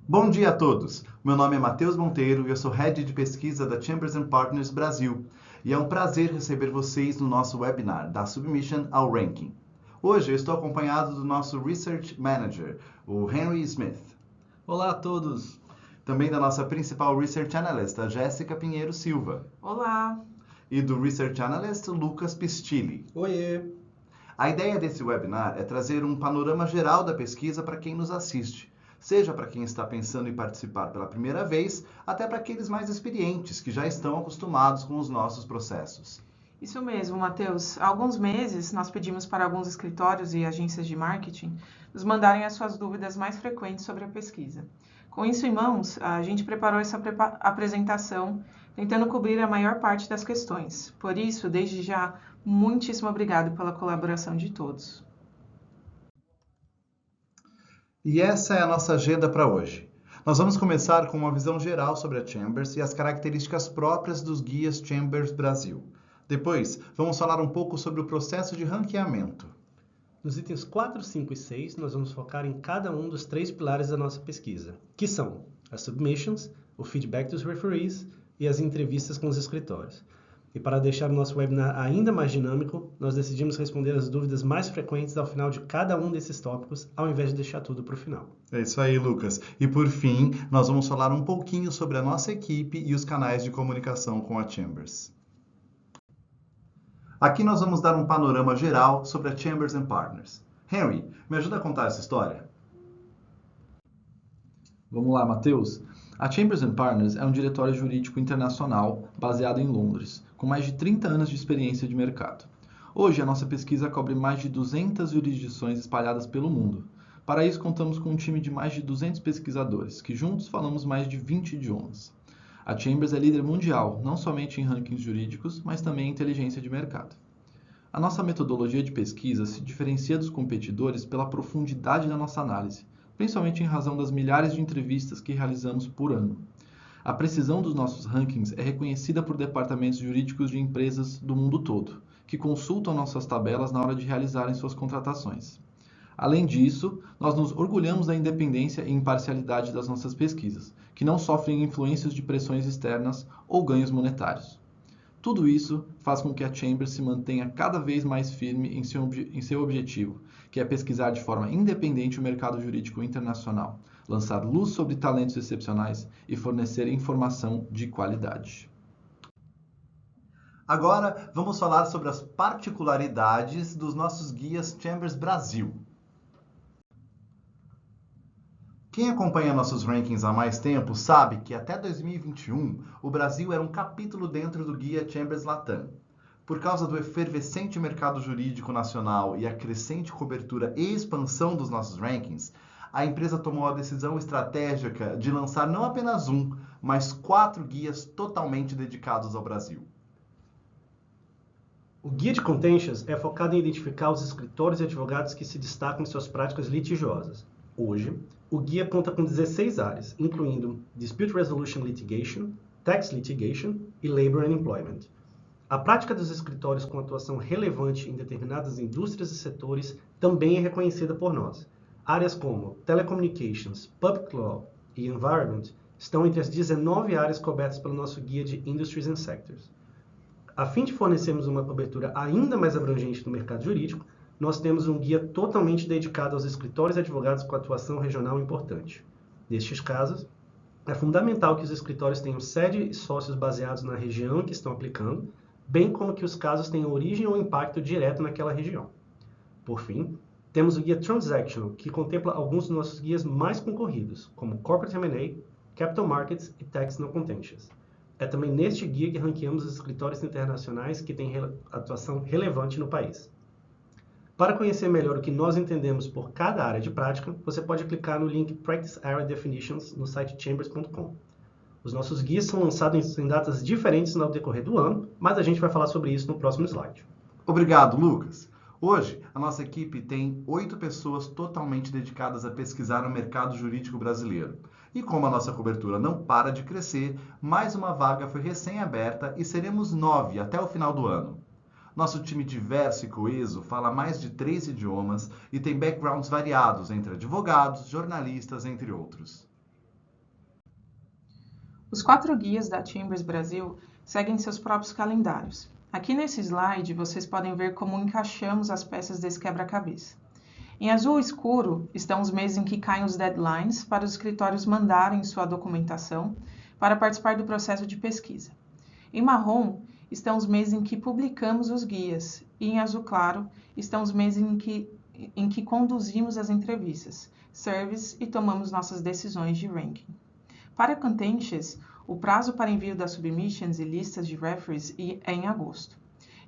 Bom dia a todos! Meu nome é Matheus Monteiro e eu sou Head de Pesquisa da Chambers Partners Brasil. E é um prazer receber vocês no nosso webinar, da Submission ao Ranking. Hoje eu estou acompanhado do nosso Research Manager, o Henry Smith. Olá a todos! Também da nossa principal Research Analyst, a Jéssica Pinheiro Silva. Olá! E do Research Analyst, Lucas Pistilli. Oiê! A ideia desse webinar é trazer um panorama geral da pesquisa para quem nos assiste, seja para quem está pensando em participar pela primeira vez, até para aqueles mais experientes que já estão acostumados com os nossos processos. Isso mesmo, Matheus. Há alguns meses, nós pedimos para alguns escritórios e agências de marketing nos mandarem as suas dúvidas mais frequentes sobre a pesquisa. Com isso em mãos, a gente preparou essa apresentação, tentando cobrir a maior parte das questões. Por isso, desde já, muitíssimo obrigado pela colaboração de todos. E essa é a nossa agenda para hoje. Nós vamos começar com uma visão geral sobre a Chambers e as características próprias dos guias Chambers Brasil. Depois, vamos falar um pouco sobre o processo de ranqueamento. Nos itens 4, 5 e 6, nós vamos focar em cada um dos 3 pilares da nossa pesquisa, que são as submissions, o feedback dos referees e as entrevistas com os escritórios. E para deixar o nosso webinar ainda mais dinâmico, nós decidimos responder as dúvidas mais frequentes ao final de cada um desses tópicos, ao invés de deixar tudo para o final. É isso aí, Lucas. E por fim, nós vamos falar um pouquinho sobre a nossa equipe e os canais de comunicação com a Chambers. Aqui nós vamos dar um panorama geral sobre a Chambers Partners. Henry, me ajuda a contar essa história? Vamos lá, Matheus. A Chambers Partners é um diretório jurídico internacional baseado em Londres, com mais de 30 anos de experiência de mercado. Hoje, a nossa pesquisa cobre mais de 200 jurisdições espalhadas pelo mundo. Para isso, contamos com um time de mais de 200 pesquisadores, que juntos falamos mais de 20 idiomas. A Chambers é líder mundial, não somente em rankings jurídicos, mas também em inteligência de mercado. A nossa metodologia de pesquisa se diferencia dos competidores pela profundidade da nossa análise, principalmente em razão das milhares de entrevistas que realizamos por ano. A precisão dos nossos rankings é reconhecida por departamentos jurídicos de empresas do mundo todo, que consultam nossas tabelas na hora de realizarem suas contratações. Além disso, nós nos orgulhamos da independência e imparcialidade das nossas pesquisas, que não sofrem influências de pressões externas ou ganhos monetários. Tudo isso faz com que a Chambers se mantenha cada vez mais firme em seu objetivo, que é pesquisar de forma independente o mercado jurídico internacional, lançar luz sobre talentos excepcionais e fornecer informação de qualidade. Agora, vamos falar sobre as particularidades dos nossos guias Chambers Brasil. Quem acompanha nossos rankings há mais tempo sabe que até 2021 o Brasil era um capítulo dentro do Guia Chambers Latam. Por causa do efervescente mercado jurídico nacional e a crescente cobertura e expansão dos nossos rankings, a empresa tomou a decisão estratégica de lançar não apenas um, mas 4 guias totalmente dedicados ao Brasil. O Guia de Contentious é focado em identificar os escritórios e advogados que se destacam em suas práticas litigiosas. Hoje, o guia conta com 16 áreas, incluindo Dispute Resolution Litigation, Tax Litigation e Labor and Employment. A prática dos escritórios com atuação relevante em determinadas indústrias e setores também é reconhecida por nós. Áreas como Telecommunications, Public Law e Environment estão entre as 19 áreas cobertas pelo nosso guia de Industries and Sectors. A fim de fornecermos uma cobertura ainda mais abrangente do mercado jurídico, nós temos um guia totalmente dedicado aos escritórios e advogados com atuação regional importante. Nestes casos, é fundamental que os escritórios tenham sede e sócios baseados na região em que estão aplicando, bem como que os casos tenham origem ou impacto direto naquela região. Por fim, temos o guia Transactional, que contempla alguns dos nossos guias mais concorridos, como Corporate M&A, Capital Markets e Tax No Contentious. É também neste guia que ranqueamos os escritórios internacionais que têm atuação relevante no país. Para conhecer melhor o que nós entendemos por cada área de prática, você pode clicar no link Practice Area Definitions no site chambers.com. Os nossos guias são lançados em datas diferentes no decorrer do ano, mas a gente vai falar sobre isso no próximo slide. Obrigado, Lucas. Hoje, a nossa equipe tem 8 pessoas totalmente dedicadas a pesquisar o mercado jurídico brasileiro. E como a nossa cobertura não para de crescer, mais uma vaga foi recém-aberta e seremos 9 até o final do ano. Nosso time diverso e coeso fala mais de 3 idiomas e tem backgrounds variados entre advogados, jornalistas, entre outros. Os 4 guias da Chambers Brasil seguem seus próprios calendários. Aqui nesse slide, vocês podem ver como encaixamos as peças desse quebra-cabeça. Em azul escuro estão os meses em que caem os deadlines para os escritórios mandarem sua documentação para participar do processo de pesquisa. Em marrom estão os meses em que publicamos os guias e em azul claro estão os meses em que conduzimos as entrevistas, surveys e tomamos nossas decisões de ranking. Para contentious, o prazo para envio das submissions e listas de referees é em agosto.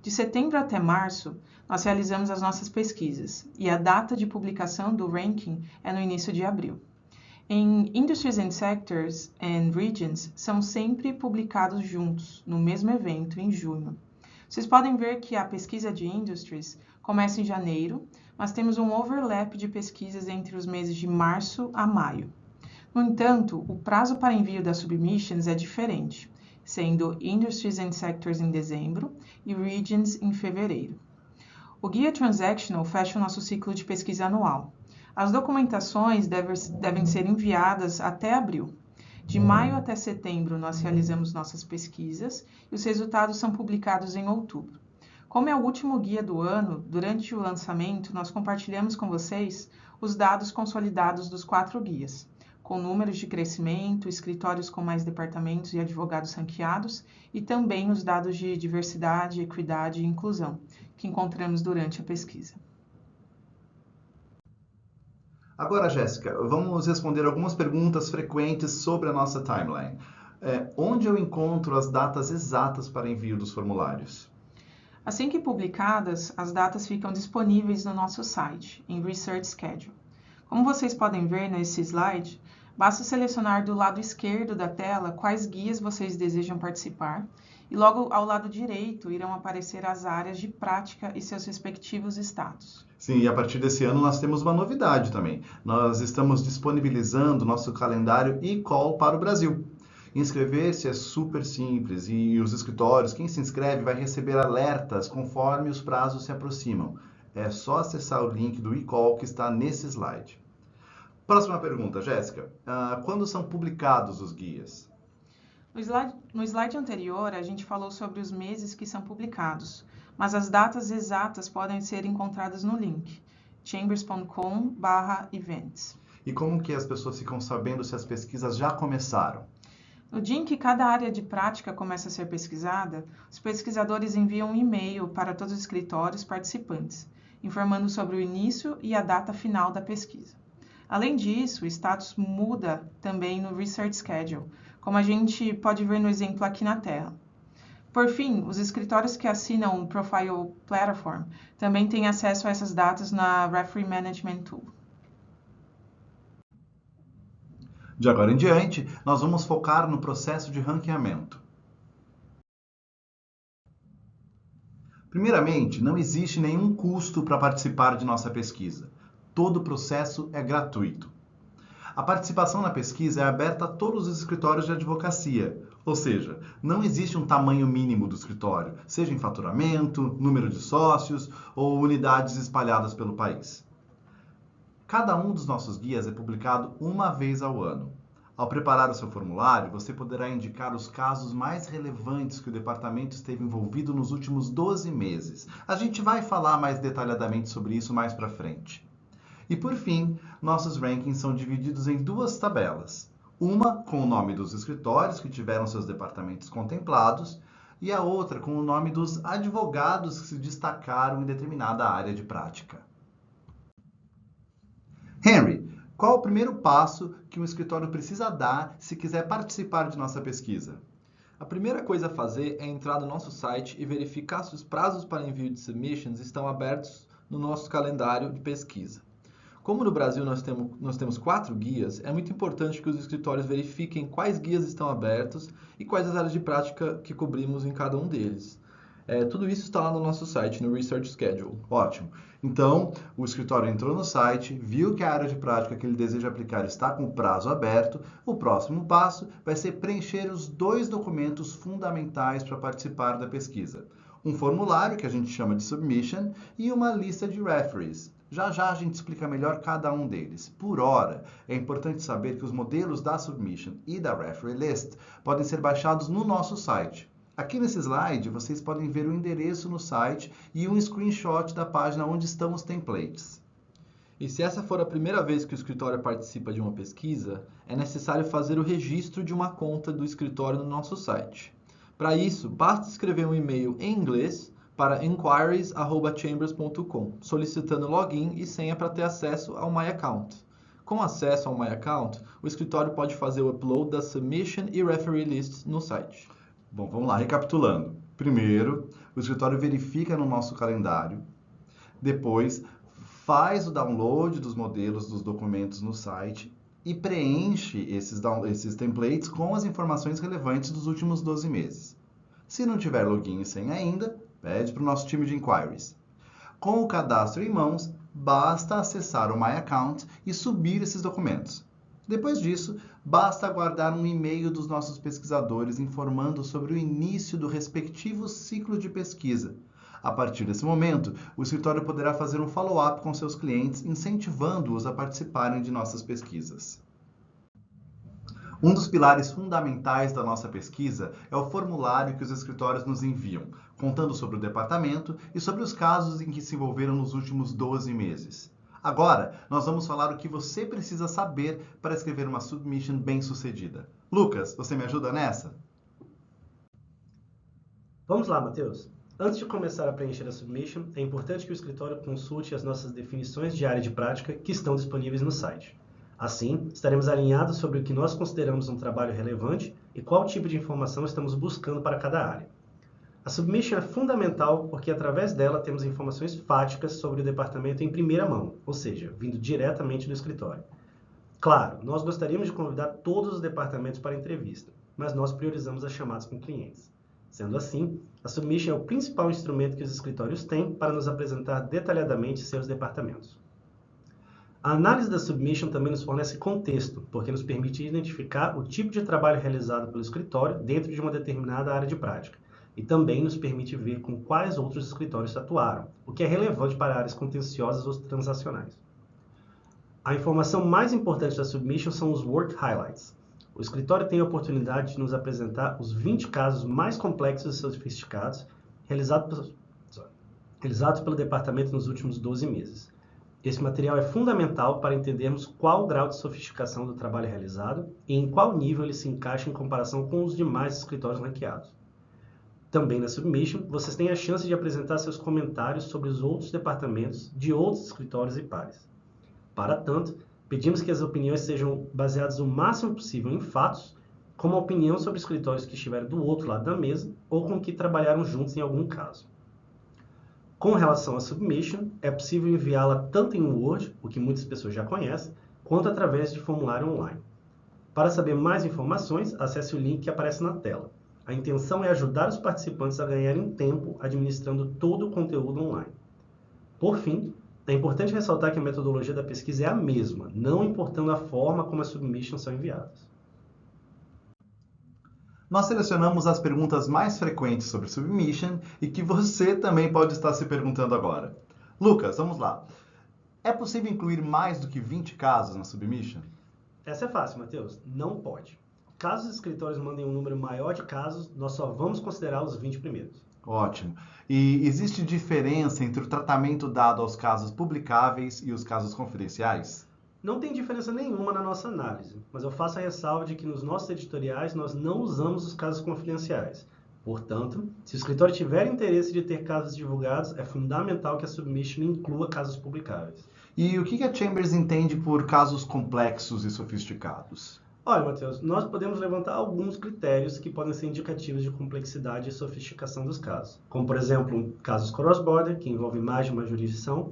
De setembro até março, nós realizamos as nossas pesquisas e a data de publicação do ranking é no início de abril. Em Industries and Sectors and Regions, são sempre publicados juntos, no mesmo evento, em junho. Vocês podem ver que a pesquisa de Industries começa em janeiro, mas temos um overlap de pesquisas entre os meses de março a maio. No entanto, o prazo para envio das submissions é diferente, sendo Industries and Sectors em dezembro e Regions em fevereiro. O Guia Transactional fecha o nosso ciclo de pesquisa anual. As documentações devem ser enviadas até abril. De maio até setembro, nós realizamos nossas pesquisas e os resultados são publicados em outubro. Como é o último guia do ano, durante o lançamento, nós compartilhamos com vocês os dados consolidados dos 4 guias, com números de crescimento, escritórios com mais departamentos e advogados ranqueados, e também os dados de diversidade, equidade e inclusão, que encontramos durante a pesquisa. Agora, Jéssica, vamos responder algumas perguntas frequentes sobre a nossa timeline. Onde eu encontro as datas exatas para envio dos formulários? Assim que publicadas, as datas ficam disponíveis no nosso site, em Research Schedule. Como vocês podem ver nesse slide, basta selecionar do lado esquerdo da tela quais guias vocês desejam participar, e logo ao lado direito irão aparecer as áreas de prática e seus respectivos status. Sim, e a partir desse ano nós temos uma novidade também. Nós estamos disponibilizando nosso calendário e-call para o Brasil. Inscrever-se é super simples e os escritórios, quem se inscreve vai receber alertas conforme os prazos se aproximam. É só acessar o link do e-call que está nesse slide. Próxima pergunta, Jéssica. Quando são publicados os guias? No slide anterior, a gente falou sobre os meses que são publicados, mas as datas exatas podem ser encontradas no link chambers.com/events. E como que as pessoas ficam sabendo se as pesquisas já começaram? No dia em que cada área de prática começa a ser pesquisada, os pesquisadores enviam um e-mail para todos os escritórios participantes, informando sobre o início e a data final da pesquisa. Além disso, o status muda também no Research Schedule, como a gente pode ver no exemplo aqui na tela. Por fim, os escritórios que assinam o Profile Platform também têm acesso a essas datas na Referee Management Tool. De agora em diante, nós vamos focar no processo de ranqueamento. Primeiramente, não existe nenhum custo para participar de nossa pesquisa. Todo o processo é gratuito. A participação na pesquisa é aberta a todos os escritórios de advocacia, ou seja, não existe um tamanho mínimo do escritório, seja em faturamento, número de sócios ou unidades espalhadas pelo país. Cada um dos nossos guias é publicado uma vez ao ano. Ao preparar o seu formulário, você poderá indicar os casos mais relevantes que o departamento esteve envolvido nos últimos 12 meses. A gente vai falar mais detalhadamente sobre isso mais para frente. E por fim, nossos rankings são divididos em 2 tabelas. Uma com o nome dos escritórios que tiveram seus departamentos contemplados e a outra com o nome dos advogados que se destacaram em determinada área de prática. Henry, qual o primeiro passo que um escritório precisa dar se quiser participar de nossa pesquisa? A primeira coisa a fazer é entrar no nosso site e verificar se os prazos para envio de submissions estão abertos no nosso calendário de pesquisa. Como no Brasil nós temos 4 guias, é muito importante que os escritórios verifiquem quais guias estão abertos e quais as áreas de prática que cobrimos em cada um deles. Tudo isso está lá no nosso site, no Research Schedule. Ótimo. Então, o escritório entrou no site, viu que a área de prática que ele deseja aplicar está com o prazo aberto. O próximo passo vai ser preencher os 2 documentos fundamentais para participar da pesquisa. Um formulário, que a gente chama de submission, e uma lista de referees, Já já a gente explica melhor cada um deles. Por hora, é importante saber que os modelos da Submission e da Referee List podem ser baixados no nosso site. Aqui nesse slide, vocês podem ver o endereço no site e um screenshot da página onde estão os templates. E se essa for a primeira vez que o escritório participa de uma pesquisa, é necessário fazer o registro de uma conta do escritório no nosso site. Para isso, basta escrever um e-mail em inglês para enquiries@chambers.com, solicitando login e senha para ter acesso ao My Account. Com acesso ao My Account, o escritório pode fazer o upload da Submission e Referee Lists no site. Bom, vamos lá, recapitulando. Primeiro, o escritório verifica no nosso calendário. Depois, faz o download dos modelos dos documentos no site e preenche esses templates com as informações relevantes dos últimos 12 meses. Se não tiver login e senha ainda, pede para o nosso time de inquiries. Com o cadastro em mãos, basta acessar o My Account e subir esses documentos. Depois disso, basta aguardar um e-mail dos nossos pesquisadores informando sobre o início do respectivo ciclo de pesquisa. A partir desse momento, o escritório poderá fazer um follow-up com seus clientes, incentivando-os a participarem de nossas pesquisas. Um dos pilares fundamentais da nossa pesquisa é o formulário que os escritórios nos enviam, contando sobre o departamento e sobre os casos em que se envolveram nos últimos 12 meses. Agora, nós vamos falar o que você precisa saber para escrever uma submission bem-sucedida. Lucas, você me ajuda nessa? Vamos lá, Matheus. Antes de começar a preencher a submission, é importante que o escritório consulte as nossas definições de área de prática que estão disponíveis no site. Assim, estaremos alinhados sobre o que nós consideramos um trabalho relevante e qual tipo de informação estamos buscando para cada área. A submission é fundamental porque, através dela, temos informações fáticas sobre o departamento em primeira mão, ou seja, vindo diretamente do escritório. Claro, nós gostaríamos de convidar todos os departamentos para a entrevista, mas nós priorizamos as chamadas com clientes. Sendo assim, a submission é o principal instrumento que os escritórios têm para nos apresentar detalhadamente seus departamentos. A análise da submission também nos fornece contexto, porque nos permite identificar o tipo de trabalho realizado pelo escritório dentro de uma determinada área de prática, e também nos permite ver com quais outros escritórios atuaram, o que é relevante para áreas contenciosas ou transacionais. A informação mais importante da submission são os Work Highlights. O escritório tem a oportunidade de nos apresentar os 20 casos mais complexos e sofisticados realizados pelo departamento nos últimos 12 meses. Esse material é fundamental para entendermos qual o grau de sofisticação do trabalho realizado e em qual nível ele se encaixa em comparação com os demais escritórios ranqueados. Também na submission, vocês têm a chance de apresentar seus comentários sobre os outros departamentos de outros escritórios e pares. Para tanto, pedimos que as opiniões sejam baseadas o máximo possível em fatos, como a opinião sobre escritórios que estiveram do outro lado da mesa ou com que trabalharam juntos em algum caso. Com relação à submission, é possível enviá-la tanto em Word, o que muitas pessoas já conhecem, quanto através de formulário online. Para saber mais informações, acesse o link que aparece na tela. A intenção é ajudar os participantes a ganharem tempo administrando todo o conteúdo online. Por fim, é importante ressaltar que a metodologia da pesquisa é a mesma, não importando a forma como as submissions são enviadas. Nós selecionamos as perguntas mais frequentes sobre submission e que você também pode estar se perguntando agora. Lucas, vamos lá. É possível incluir mais do que 20 casos na submission? Essa é fácil, Matheus. Não pode. Caso os escritórios mandem um número maior de casos, nós só vamos considerar os 20 primeiros. Ótimo. E existe diferença entre o tratamento dado aos casos publicáveis e os casos confidenciais? Não tem diferença nenhuma na nossa análise, mas eu faço a ressalva de que nos nossos editoriais nós não usamos os casos confidenciais. Portanto, se o escritório tiver interesse de ter casos divulgados, é fundamental que a submission inclua casos publicáveis. E o que a Chambers entende por casos complexos e sofisticados? Olha, Matheus, nós podemos levantar alguns critérios que podem ser indicativos de complexidade e sofisticação dos casos, como, por exemplo, casos cross-border, que envolvem mais de uma jurisdição,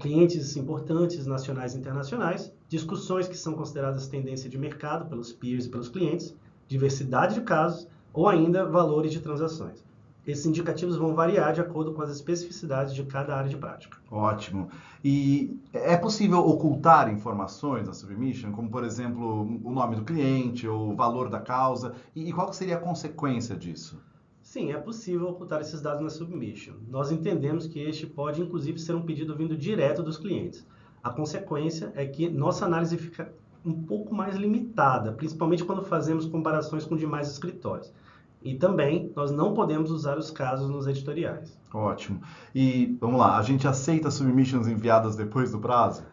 clientes importantes nacionais e internacionais, discussões que são consideradas tendência de mercado pelos peers e pelos clientes, diversidade de casos ou ainda valores de transações. Esses indicativos vão variar de acordo com as especificidades de cada área de prática. Ótimo. E é possível ocultar informações na submission, como, por exemplo, o nome do cliente ou o valor da causa? E qual seria a consequência disso? Sim, é possível ocultar esses dados na submission. Nós entendemos que este pode, inclusive, ser um pedido vindo direto dos clientes. A consequência é que nossa análise fica um pouco mais limitada, principalmente quando fazemos comparações com demais escritórios. E também, nós não podemos usar os casos nos editoriais. Ótimo. E vamos lá, a gente aceita submissions enviadas depois do prazo?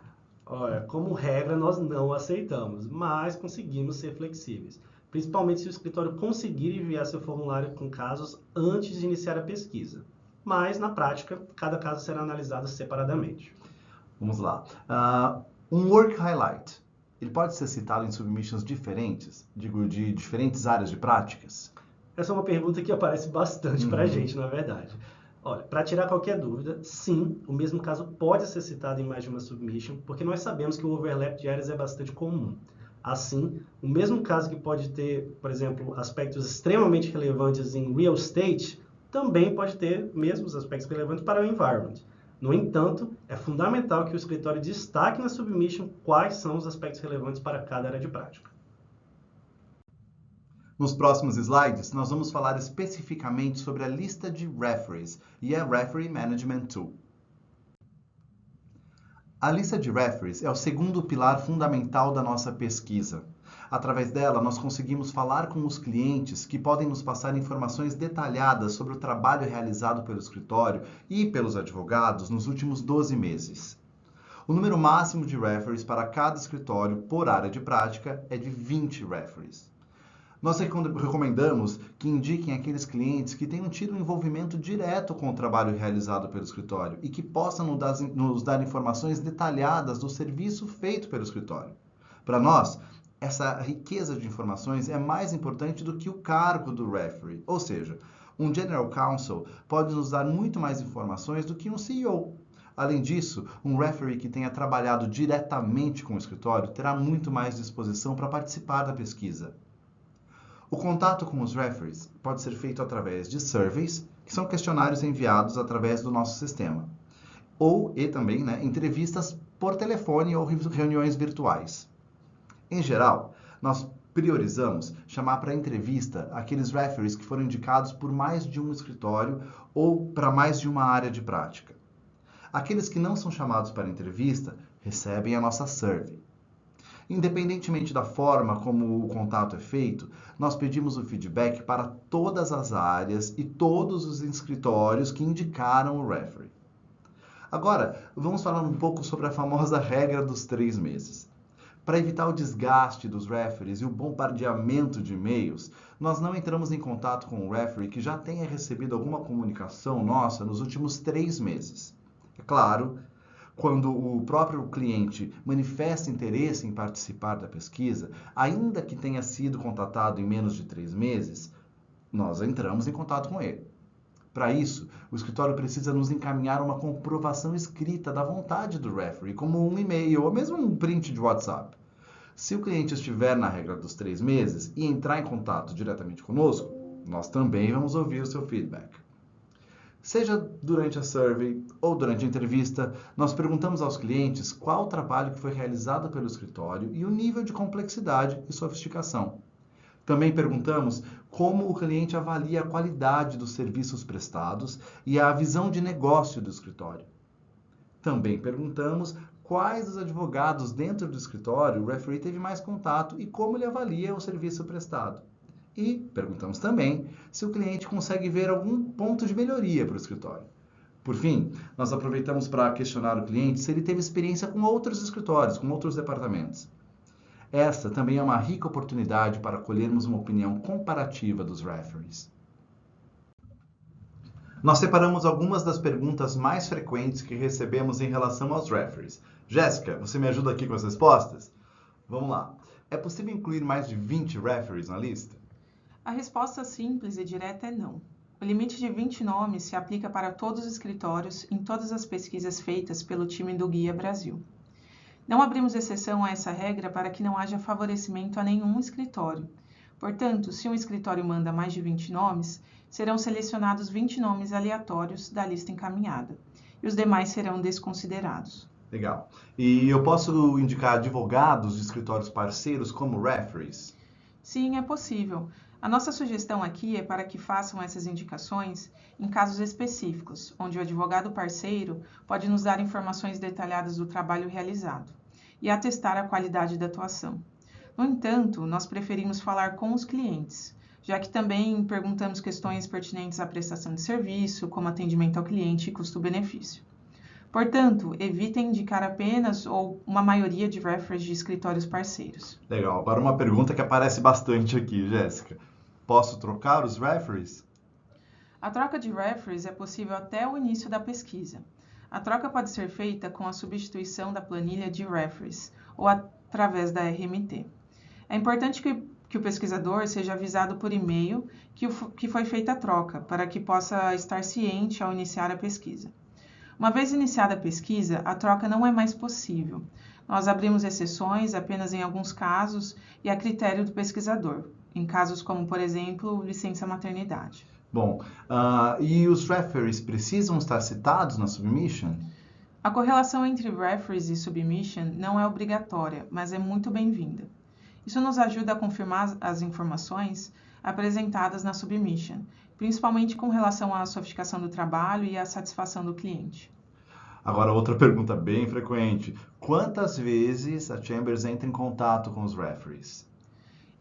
Olha, como regra, nós não aceitamos, mas conseguimos ser flexíveis, principalmente se o escritório conseguir enviar seu formulário com casos antes de iniciar a pesquisa. Mas, na prática, cada caso será analisado separadamente. Vamos lá. Um work highlight, ele pode ser citado em submissions diferentes, digo, de diferentes áreas de práticas? Essa é uma pergunta que aparece bastante para a gente, na verdade. Olha, para tirar qualquer dúvida, sim, o mesmo caso pode ser citado em mais de uma submission, porque nós sabemos que o overlap de áreas é bastante comum. Assim, o mesmo caso que pode ter, por exemplo, aspectos extremamente relevantes em real estate, também pode ter mesmos aspectos relevantes para o environment. No entanto, é fundamental que o escritório destaque na submission quais são os aspectos relevantes para cada área de prática. Nos próximos slides, nós vamos falar especificamente sobre a lista de referees e a Referee Management Tool. A lista de referees é o segundo pilar fundamental da nossa pesquisa. Através dela, nós conseguimos falar com os clientes que podem nos passar informações detalhadas sobre o trabalho realizado pelo escritório e pelos advogados nos últimos 12 meses. O número máximo de referees para cada escritório por área de prática é de 20 referees. Nós recomendamos que indiquem aqueles clientes que tenham tido um envolvimento direto com o trabalho realizado pelo escritório e que possam nos dar informações detalhadas do serviço feito pelo escritório. Para nós, essa riqueza de informações é mais importante do que o cargo do referee, ou seja, um General Counsel pode nos dar muito mais informações do que um CEO. Além disso, um referee que tenha trabalhado diretamente com o escritório terá muito mais disposição para participar da pesquisa. O contato com os referees pode ser feito através de surveys, que são questionários enviados através do nosso sistema, e também entrevistas por telefone ou reuniões virtuais. Em geral, nós priorizamos chamar para entrevista aqueles referees que foram indicados por mais de um escritório ou para mais de uma área de prática. Aqueles que não são chamados para entrevista recebem a nossa survey. Independentemente da forma como o contato é feito, nós pedimos o feedback para todas as áreas e todos os escritórios que indicaram o referee. Agora, vamos falar um pouco sobre a famosa regra dos 3 meses. Para evitar o desgaste dos referees e o bombardeamento de e-mails, nós não entramos em contato com o referee que já tenha recebido alguma comunicação nossa nos últimos 3 meses. É claro, quando o próprio cliente manifesta interesse em participar da pesquisa, ainda que tenha sido contatado em menos de 3 meses, nós entramos em contato com ele. Para isso, o escritório precisa nos encaminhar uma comprovação escrita da vontade do referee, como um e-mail ou mesmo um print de WhatsApp. Se o cliente estiver na regra dos 3 meses e entrar em contato diretamente conosco, nós também vamos ouvir o seu feedback. Seja durante a survey ou durante a entrevista, nós perguntamos aos clientes qual o trabalho que foi realizado pelo escritório e o nível de complexidade e sofisticação. Também perguntamos como o cliente avalia a qualidade dos serviços prestados e a visão de negócio do escritório. Também perguntamos quais os advogados dentro do escritório o referee teve mais contato e como ele avalia o serviço prestado. E perguntamos também se o cliente consegue ver algum ponto de melhoria para o escritório. Por fim, nós aproveitamos para questionar o cliente se ele teve experiência com outros escritórios, com outros departamentos. Essa também é uma rica oportunidade para colhermos uma opinião comparativa dos referees. Nós separamos algumas das perguntas mais frequentes que recebemos em relação aos referees. Jéssica, você me ajuda aqui com as respostas? Vamos lá. É possível incluir mais de 20 referees na lista? A resposta simples e direta é não. O limite de 20 nomes se aplica para todos os escritórios em todas as pesquisas feitas pelo time do Guia Brasil. Não abrimos exceção a essa regra para que não haja favorecimento a nenhum escritório. Portanto, se um escritório manda mais de 20 nomes, serão selecionados 20 nomes aleatórios da lista encaminhada, e os demais serão desconsiderados. Legal. E eu posso indicar advogados de escritórios parceiros como referees? Sim, é possível. A nossa sugestão aqui é para que façam essas indicações em casos específicos, onde o advogado parceiro pode nos dar informações detalhadas do trabalho realizado e atestar a qualidade da atuação. No entanto, nós preferimos falar com os clientes, já que também perguntamos questões pertinentes à prestação de serviço, como atendimento ao cliente e custo-benefício. Portanto, evitem indicar apenas ou uma maioria de referees de escritórios parceiros. Legal. Agora uma pergunta que aparece bastante aqui, Jéssica. Posso trocar os referees? A troca de referees é possível até o início da pesquisa. A troca pode ser feita com a substituição da planilha de referees ou através da RMT. É importante que o pesquisador seja avisado por e-mail que foi feita a troca, para que possa estar ciente ao iniciar a pesquisa. Uma vez iniciada a pesquisa, a troca não é mais possível. Nós abrimos exceções apenas em alguns casos e a critério do pesquisador, em casos como, por exemplo, licença maternidade. Bom, e os referees precisam estar citados na submission? A correlação entre referees e submission não é obrigatória, mas é muito bem-vinda. Isso nos ajuda a confirmar as informações apresentadas na submission, principalmente com relação à sofisticação do trabalho e à satisfação do cliente. Agora, outra pergunta bem frequente. Quantas vezes a Chambers entra em contato com os referees?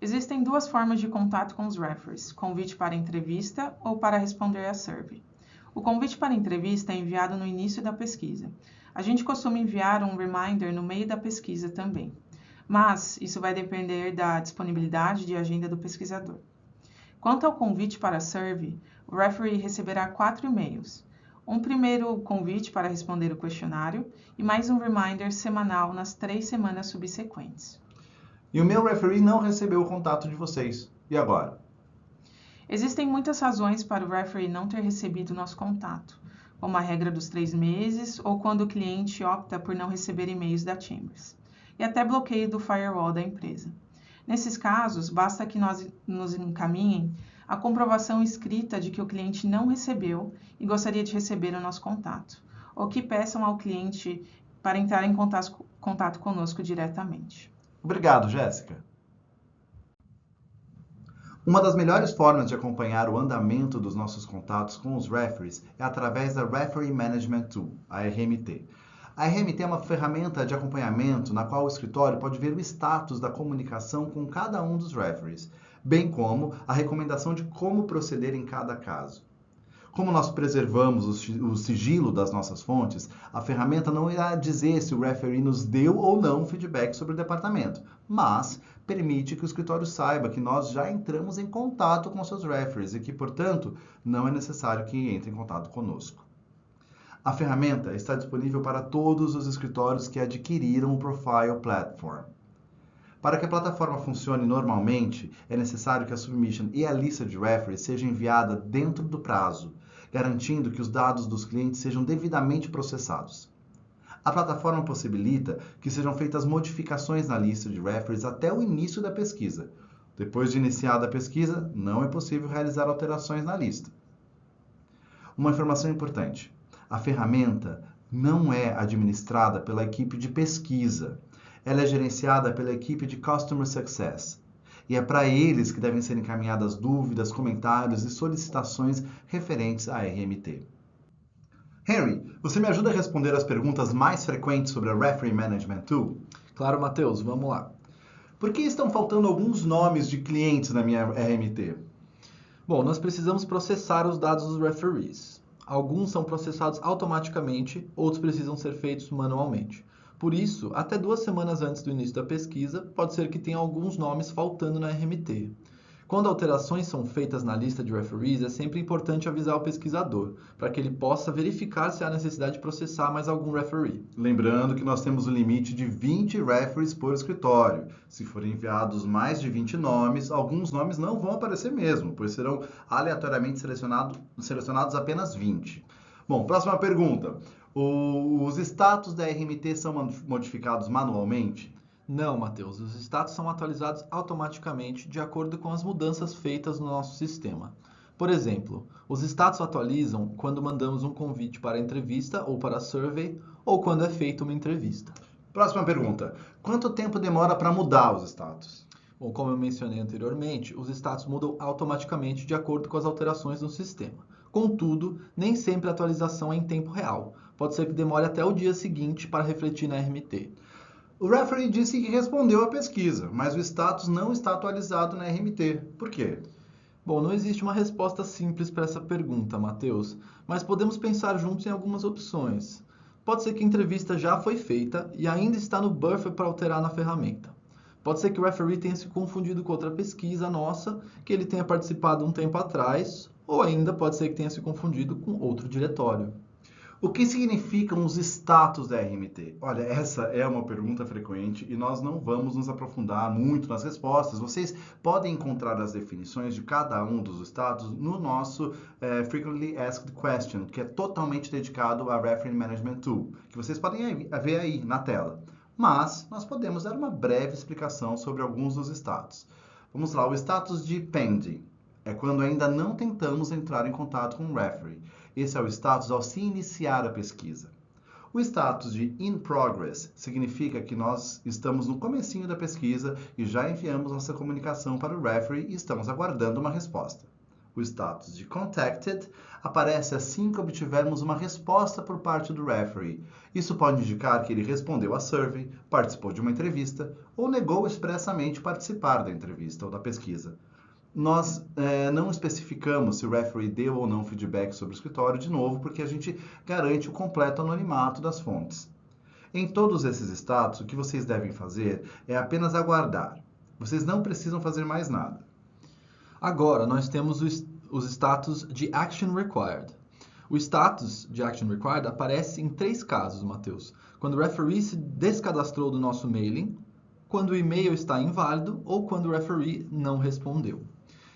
Existem duas formas de contato com os referees, convite para entrevista ou para responder a survey. O convite para entrevista é enviado no início da pesquisa. A gente costuma enviar um reminder no meio da pesquisa também, mas isso vai depender da disponibilidade de agenda do pesquisador. Quanto ao convite para a survey, o referee receberá 4 e-mails. Um primeiro convite para responder o questionário e mais um reminder semanal nas 3 semanas subsequentes. E o meu referee não recebeu o contato de vocês. E agora? Existem muitas razões para o referee não ter recebido nosso contato, como a regra dos 3 meses ou quando o cliente opta por não receber e-mails da Chambers, e até bloqueio do firewall da empresa. Nesses casos, basta que nos encaminhem a comprovação escrita de que o cliente não recebeu e gostaria de receber o nosso contato, ou que peçam ao cliente para entrar em contato conosco diretamente. Obrigado, Jéssica. Uma das melhores formas de acompanhar o andamento dos nossos contatos com os referees é através da Referee Management Tool, a RMT. A RMT é uma ferramenta de acompanhamento na qual o escritório pode ver o status da comunicação com cada um dos referees, bem como a recomendação de como proceder em cada caso. Como nós preservamos o sigilo das nossas fontes, a ferramenta não irá dizer se o referee nos deu ou não feedback sobre o departamento, mas permite que o escritório saiba que nós já entramos em contato com seus referees e que, portanto, não é necessário que entre em contato conosco. A ferramenta está disponível para todos os escritórios que adquiriram o Profile Platform. Para que a plataforma funcione normalmente, é necessário que a submission e a lista de referees sejam enviada dentro do prazo, garantindo que os dados dos clientes sejam devidamente processados. A plataforma possibilita que sejam feitas modificações na lista de referees até o início da pesquisa. Depois de iniciada a pesquisa, não é possível realizar alterações na lista. Uma informação importante: a ferramenta não é administrada pela equipe de pesquisa. Ela é gerenciada pela equipe de Customer Success. E é para eles que devem ser encaminhadas dúvidas, comentários e solicitações referentes à RMT. Henry, você me ajuda a responder as perguntas mais frequentes sobre a Referee Management Tool? Claro, Matheus, vamos lá. Por que estão faltando alguns nomes de clientes na minha RMT? Bom, nós precisamos processar os dados dos referees. Alguns são processados automaticamente, outros precisam ser feitos manualmente. Por isso, até 2 semanas antes do início da pesquisa, pode ser que tenha alguns nomes faltando na RMT. Quando alterações são feitas na lista de referees, é sempre importante avisar o pesquisador, para que ele possa verificar se há necessidade de processar mais algum referee. Lembrando que nós temos um limite de 20 referees por escritório. Se forem enviados mais de 20 nomes, alguns nomes não vão aparecer mesmo, pois serão aleatoriamente selecionados apenas 20. Bom, próxima pergunta. Os status da RMT são modificados manualmente? Não, Matheus. Os status são atualizados automaticamente de acordo com as mudanças feitas no nosso sistema. Por exemplo, os status atualizam quando mandamos um convite para a entrevista ou para a survey, ou quando é feita uma entrevista. Próxima pergunta. Quanto tempo demora para mudar os status? Bom, como eu mencionei anteriormente, os status mudam automaticamente de acordo com as alterações no sistema. Contudo, nem sempre a atualização é em tempo real. Pode ser que demore até o dia seguinte para refletir na RMT. O referee disse que respondeu à pesquisa, mas o status não está atualizado na RMT. Por quê? Bom, não existe uma resposta simples para essa pergunta, Matheus, mas podemos pensar juntos em algumas opções. Pode ser que a entrevista já foi feita e ainda está no buffer para alterar na ferramenta. Pode ser que o referee tenha se confundido com outra pesquisa nossa, que ele tenha participado um tempo atrás, ou ainda pode ser que tenha se confundido com outro diretório. O que significam os status da RMT? Olha, essa é uma pergunta frequente e nós não vamos nos aprofundar muito nas respostas. Vocês podem encontrar as definições de cada um dos status no nosso Frequently Asked Question, que é totalmente dedicado a Referee Management Tool, que vocês podem ver aí na tela. Mas nós podemos dar uma breve explicação sobre alguns dos status. Vamos lá, o status de pending é quando ainda não tentamos entrar em contato com o referee. Esse é o status ao se iniciar a pesquisa. O status de in progress significa que nós estamos no comecinho da pesquisa e já enviamos nossa comunicação para o referee e estamos aguardando uma resposta. O status de contacted aparece assim que obtivermos uma resposta por parte do referee. Isso pode indicar que ele respondeu à survey, participou de uma entrevista ou negou expressamente participar da entrevista ou da pesquisa. Nós não especificamos se o referee deu ou não feedback sobre o escritório, de novo, porque a gente garante o completo anonimato das fontes. Em todos esses status, o que vocês devem fazer é apenas aguardar. Vocês não precisam fazer mais nada. Agora, nós temos os status de Action Required. O status de Action Required aparece em 3 casos, Matheus. Quando o referee se descadastrou do nosso mailing, quando o e-mail está inválido ou quando o referee não respondeu.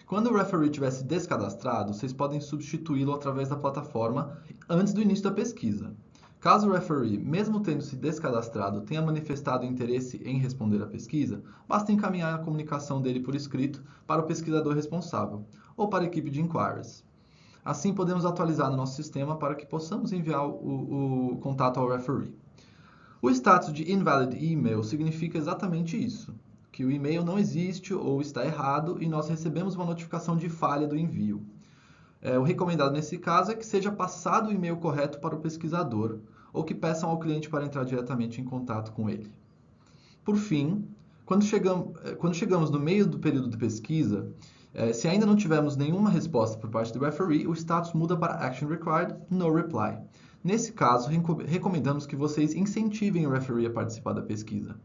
Quando o referee tiver se descadastrado, vocês podem substituí-lo através da plataforma antes do início da pesquisa. Caso o referee, mesmo tendo se descadastrado, tenha manifestado interesse em responder à pesquisa, basta encaminhar a comunicação dele por escrito para o pesquisador responsável ou para a equipe de inquiries. Assim, podemos atualizar no nosso sistema para que possamos enviar o contato ao referee. O status de invalid email significa exatamente isso, que o e-mail não existe ou está errado e nós recebemos uma notificação de falha do envio. O recomendado nesse caso é que seja passado o e-mail correto para o pesquisador ou que peçam ao cliente para entrar diretamente em contato com ele. Por fim, quando chegamos no meio do período de pesquisa, se ainda não tivermos nenhuma resposta por parte do referee, o status muda para Action Required, No Reply. Nesse caso, recomendamos que vocês incentivem o referee a participar da pesquisa.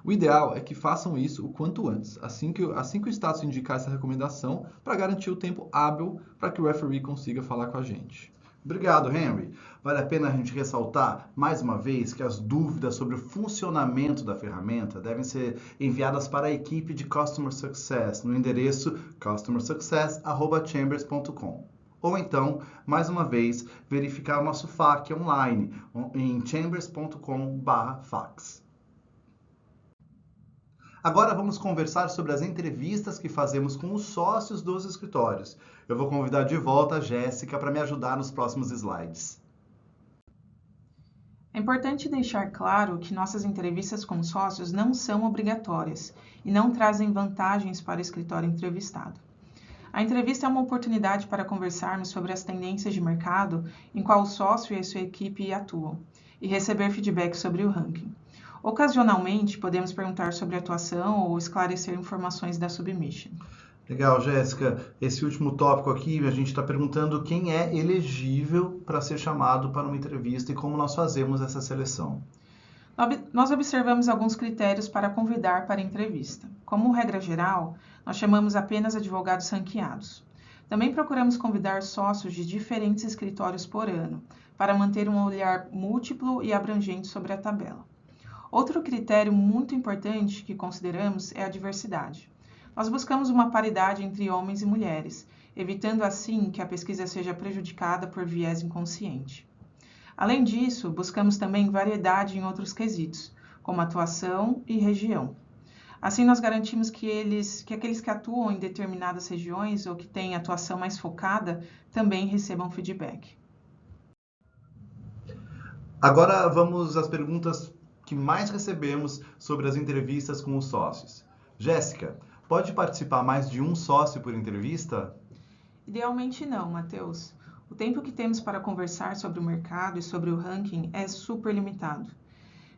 O ideal é que façam isso o quanto antes, assim que o status indicar essa recomendação, para garantir o tempo hábil para que o referee consiga falar com a gente. Obrigado, Henry. Vale a pena a gente ressaltar, mais uma vez, que as dúvidas sobre o funcionamento da ferramenta devem ser enviadas para a equipe de Customer Success no endereço customersuccess@chambers.com. Ou então, mais uma vez, verificar o nosso FAQ online em chambers.com/fax. Agora vamos conversar sobre as entrevistas que fazemos com os sócios dos escritórios. Eu vou convidar de volta a Jéssica para me ajudar nos próximos slides. É importante deixar claro que nossas entrevistas com sócios não são obrigatórias e não trazem vantagens para o escritório entrevistado. A entrevista é uma oportunidade para conversarmos sobre as tendências de mercado em qual o sócio e a sua equipe atuam e receber feedback sobre o ranking. Ocasionalmente, podemos perguntar sobre a atuação ou esclarecer informações da submission. Legal, Jéssica. Esse último tópico aqui, a gente está perguntando quem é elegível para ser chamado para uma entrevista e como nós fazemos essa seleção. Nós observamos alguns critérios para convidar para a entrevista. Como regra geral, nós chamamos apenas advogados ranqueados. Também procuramos convidar sócios de diferentes escritórios por ano, para manter um olhar múltiplo e abrangente sobre a tabela. Outro critério muito importante que consideramos é a diversidade. Nós buscamos uma paridade entre homens e mulheres, evitando assim que a pesquisa seja prejudicada por viés inconsciente. Além disso, buscamos também variedade em outros quesitos, como atuação e região. Assim, nós garantimos que aqueles que atuam em determinadas regiões ou que têm atuação mais focada também recebam feedback. Agora vamos às perguntas que mais recebemos sobre as entrevistas com os sócios. Jéssica, Pode participar mais de um sócio por entrevista? Idealmente não, Matheus. O tempo que temos para conversar sobre o mercado e sobre o ranking é super limitado.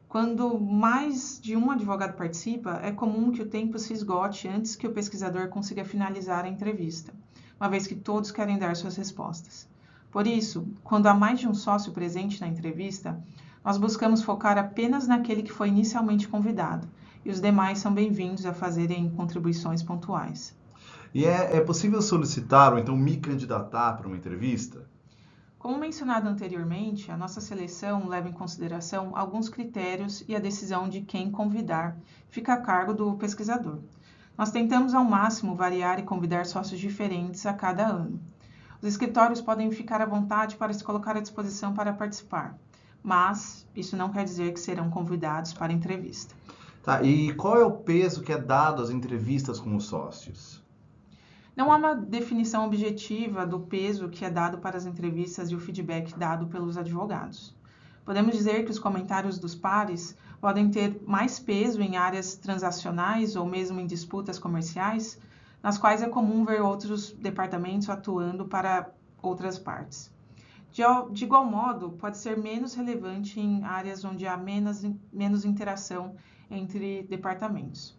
Quando mais de um advogado participa, é comum que o tempo se esgote antes que o pesquisador consiga finalizar a entrevista, uma vez que todos querem dar suas respostas. Por isso, quando há mais de um sócio presente na entrevista, nós buscamos focar apenas naquele que foi inicialmente convidado, e os demais são bem-vindos a fazerem contribuições pontuais. E é possível solicitar ou então me candidatar para uma entrevista? Como mencionado anteriormente, a nossa seleção leva em consideração alguns critérios e a decisão de quem convidar fica a cargo do pesquisador. Nós tentamos ao máximo variar e convidar sócios diferentes a cada ano. Os escritórios podem ficar à vontade para se colocar à disposição para participar, mas isso não quer dizer que serão convidados para entrevista. Tá, e qual é o peso que é dado às entrevistas com os sócios? Não há uma definição objetiva do peso que é dado para as entrevistas e o feedback dado pelos advogados. Podemos dizer que os comentários dos pares podem ter mais peso em áreas transacionais ou mesmo em disputas comerciais, nas quais é comum ver outros departamentos atuando para outras partes. De igual modo, pode ser menos relevante em áreas onde há menos interação entre departamentos.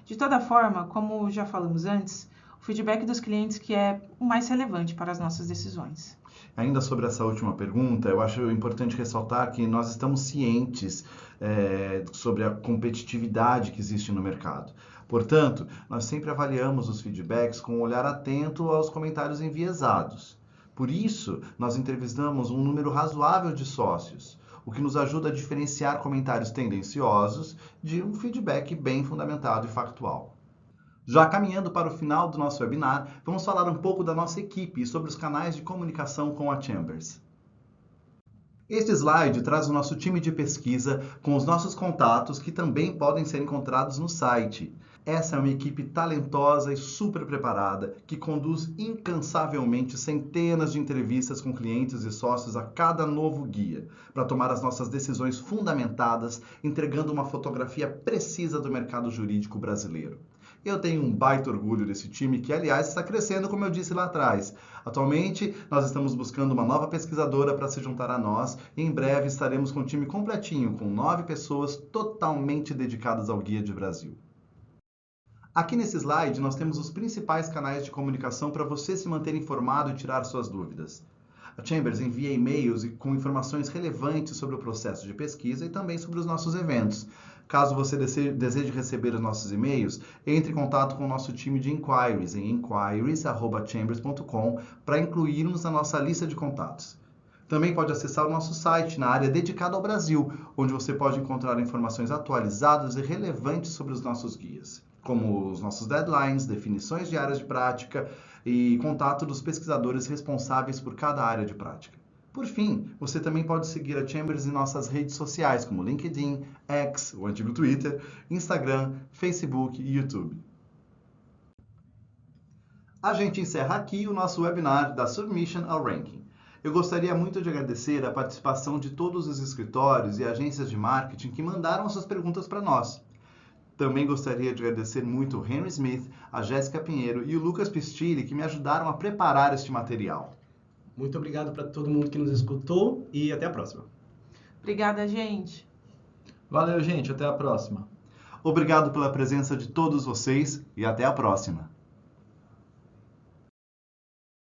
De toda forma, como já falamos antes, o feedback dos clientes que é o mais relevante para as nossas decisões. Ainda sobre essa última pergunta, eu acho importante ressaltar que nós estamos cientes sobre a competitividade que existe no mercado. Portanto, nós sempre avaliamos os feedbacks com um olhar atento aos comentários enviesados. Por isso, nós entrevistamos um número razoável de sócios, o que nos ajuda a diferenciar comentários tendenciosos de um feedback bem fundamentado e factual. Já caminhando para o final do nosso webinar, vamos falar um pouco da nossa equipe e sobre os canais de comunicação com a Chambers. Este slide traz o nosso time de pesquisa com os nossos contatos que também podem ser encontrados no site. Essa é uma equipe talentosa e super preparada que conduz incansavelmente centenas de entrevistas com clientes e sócios a cada novo guia, para tomar as nossas decisões fundamentadas, entregando uma fotografia precisa do mercado jurídico brasileiro. Eu tenho um baita orgulho desse time que, aliás, está crescendo, como eu disse lá atrás. Atualmente, nós estamos buscando uma nova pesquisadora para se juntar a nós e em breve estaremos com um time completinho, com 9 pessoas totalmente dedicadas ao Guia de Brasil. Aqui nesse slide, nós temos os principais canais de comunicação para você se manter informado e tirar suas dúvidas. A Chambers envia e-mails com informações relevantes sobre o processo de pesquisa e também sobre os nossos eventos. Caso você deseje receber os nossos e-mails, entre em contato com o nosso time de inquiries em inquiries@chambers.com para incluirmos na nossa lista de contatos. Também pode acessar o nosso site na área dedicada ao Brasil, onde você pode encontrar informações atualizadas e relevantes sobre os nossos guias, como os nossos deadlines, definições de áreas de prática e contato dos pesquisadores responsáveis por cada área de prática. Por fim, você também pode seguir a Chambers em nossas redes sociais, como LinkedIn, X, o antigo Twitter, Instagram, Facebook e YouTube. A gente encerra aqui o nosso webinar da Submission ao Ranking. Eu gostaria muito de agradecer a participação de todos os escritórios e agências de marketing que mandaram suas perguntas para nós. Também gostaria de agradecer muito o Henry Smith, a Jéssica Pinheiro e o Lucas Pistilli, que me ajudaram a preparar este material. Muito obrigado para todo mundo que nos escutou e até a próxima. Obrigada, gente. Valeu, gente. Até a próxima. Obrigado pela presença de todos vocês e até a próxima.